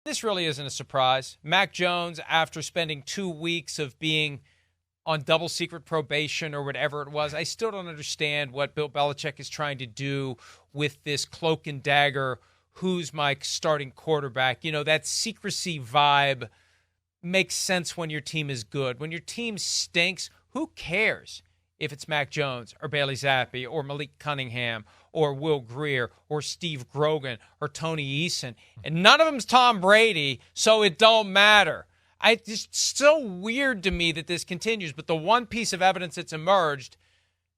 This really isn't a surprise. Mac Jones, after spending 2 weeks of being on double secret probation or whatever it was, I still don't understand what Bill Belichick is trying to do with this cloak and dagger, who's my starting quarterback. You know, that secrecy vibe makes sense when your team is good. When your team stinks, who cares if it's Mac Jones or Bailey Zappi or Malik Cunningham or Will Grier or Steve Grogan or Tony Eason? And none of them's Tom Brady, so it don't matter. It's so weird to me that this continues, but the one piece of evidence that's emerged,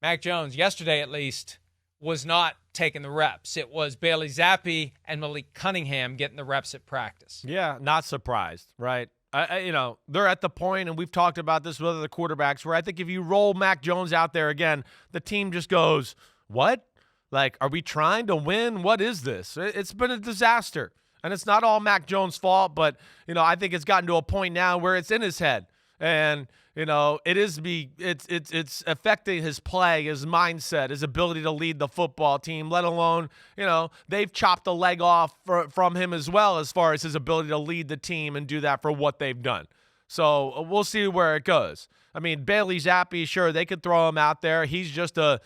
Mac Jones, yesterday at least, was not taking the reps. It was Bailey Zappi and Malik Cunningham getting the reps at practice. Yeah, not surprised, right? They're at the point, and we've talked about this with other quarterbacks, where I think if you roll Mac Jones out there again, the team just goes, what? Like, are we trying to win? What is this? It's been a disaster. And it's not all Mac Jones' fault, but, I think it's gotten to a point now where it's in his head. And, it's affecting his play, his mindset, his ability to lead the football team, let alone, they've chopped the leg off from him as well as far as his ability to lead the team and do that for what they've done. So we'll see where it goes. I mean, Bailey Zappi, sure, they could throw him out there. He's just a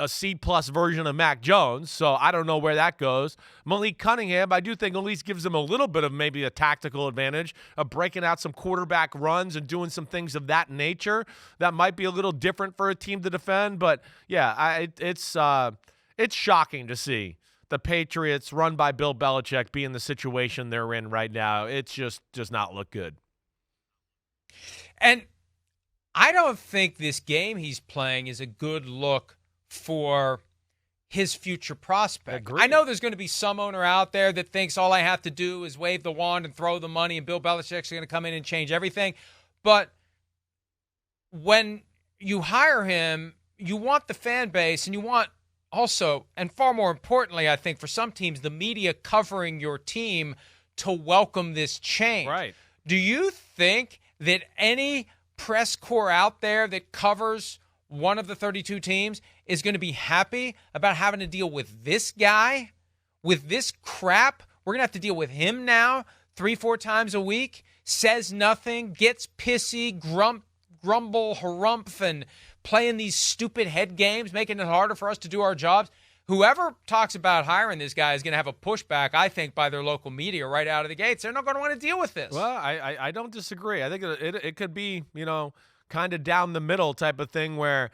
C-plus version of Mac Jones, so I don't know where that goes. Malik Cunningham, I do think at least gives him a little bit of maybe a tactical advantage of breaking out some quarterback runs and doing some things of that nature. That might be a little different for a team to defend, but, yeah, it's shocking to see the Patriots run by Bill Belichick be in the situation they're in right now. It's just does not look good. And I don't think this game he's playing is a good look for his future prospect. Agreed. I know there's going to be some owner out there that thinks all I have to do is wave the wand and throw the money and Bill Belichick's going to come in and change everything. But when you hire him, you want the fan base and you want also, and far more importantly, I think for some teams, the media covering your team to welcome this change. Right. Do you think that any press corps out there that covers one of the 32 teams is going to be happy about having to deal with this guy, with this crap? We're going to have to deal with him now 3-4 times a week, says nothing, gets pissy, grumble, harumph, and playing these stupid head games, making it harder for us to do our jobs. Whoever talks about hiring this guy is going to have a pushback, I think, by their local media right out of the gates. They're not going to want to deal with this. Well, I don't disagree. I think it could be, kind of down the middle type of thing where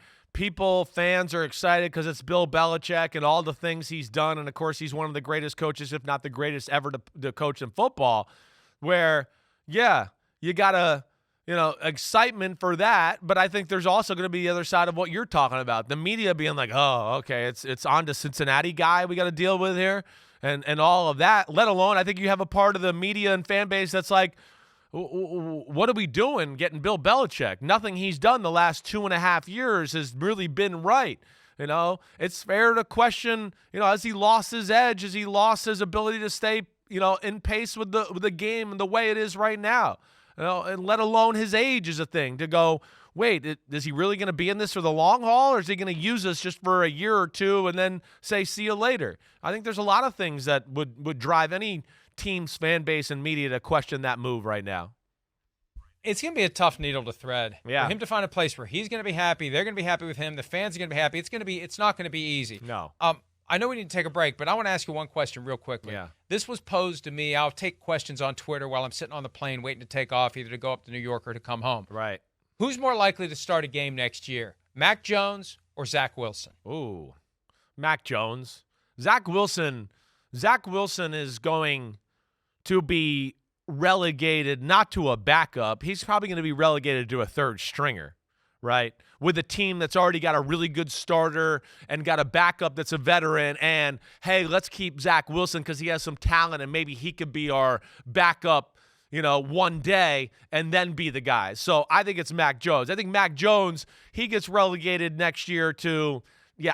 fans are excited because it's Bill Belichick and all the things he's done. And, of course, he's one of the greatest coaches, if not the greatest ever to coach in football, where, yeah, you got to – excitement for that, but I think there's also going to be the other side of what you're talking about. The media being like, oh, okay, it's on to Cincinnati guy we got to deal with here and all of that, let alone I think you have a part of the media and fan base that's like, what are we doing getting Bill Belichick? Nothing he's done the last 2.5 years has really been right. It's fair to question, has he lost his edge? Has he lost his ability to stay, in pace with the game and the way it is right now? And let alone his age is a thing to go, wait, is he really going to be in this for the long haul, or is he going to use us just for a year or two and then say, see you later? I think there's a lot of things that would drive any team's fan base and media to question that move right now. It's going to be a tough needle to thread. Yeah. For him to find a place where he's going to be happy, they're going to be happy with him, the fans are going to be happy. It's not going to be easy. No. I know we need to take a break, but I want to ask you one question real quickly. Yeah. This was posed to me. I'll take questions on Twitter while I'm sitting on the plane waiting to take off, either to go up to New York or to come home. Right. Who's more likely to start a game next year, Mac Jones or Zach Wilson? Ooh, Mac Jones. Zach Wilson is going to be relegated not to a backup. He's probably going to be relegated to a third stringer, right? With a team that's already got a really good starter and got a backup that's a veteran, and, hey, let's keep Zach Wilson because he has some talent and maybe he could be our backup, one day and then be the guy. So I think it's Mac Jones. I think Mac Jones, he gets relegated next year to,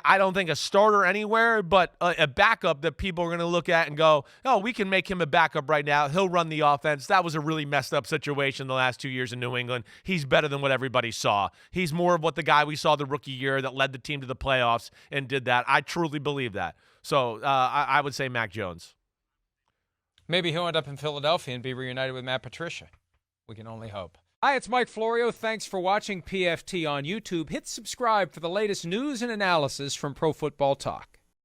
I don't think a starter anywhere, but a backup that people are going to look at and go, oh, we can make him a backup right now. He'll run the offense. That was a really messed up situation the last 2 years in New England. He's better than what everybody saw. He's more of what the guy we saw the rookie year that led the team to the playoffs and did that. I truly believe that. So I would say Mac Jones. Maybe he'll end up in Philadelphia and be reunited with Matt Patricia. We can only hope. Hi, it's Mike Florio. Thanks for watching PFT on YouTube. Hit subscribe for the latest news and analysis from Pro Football Talk.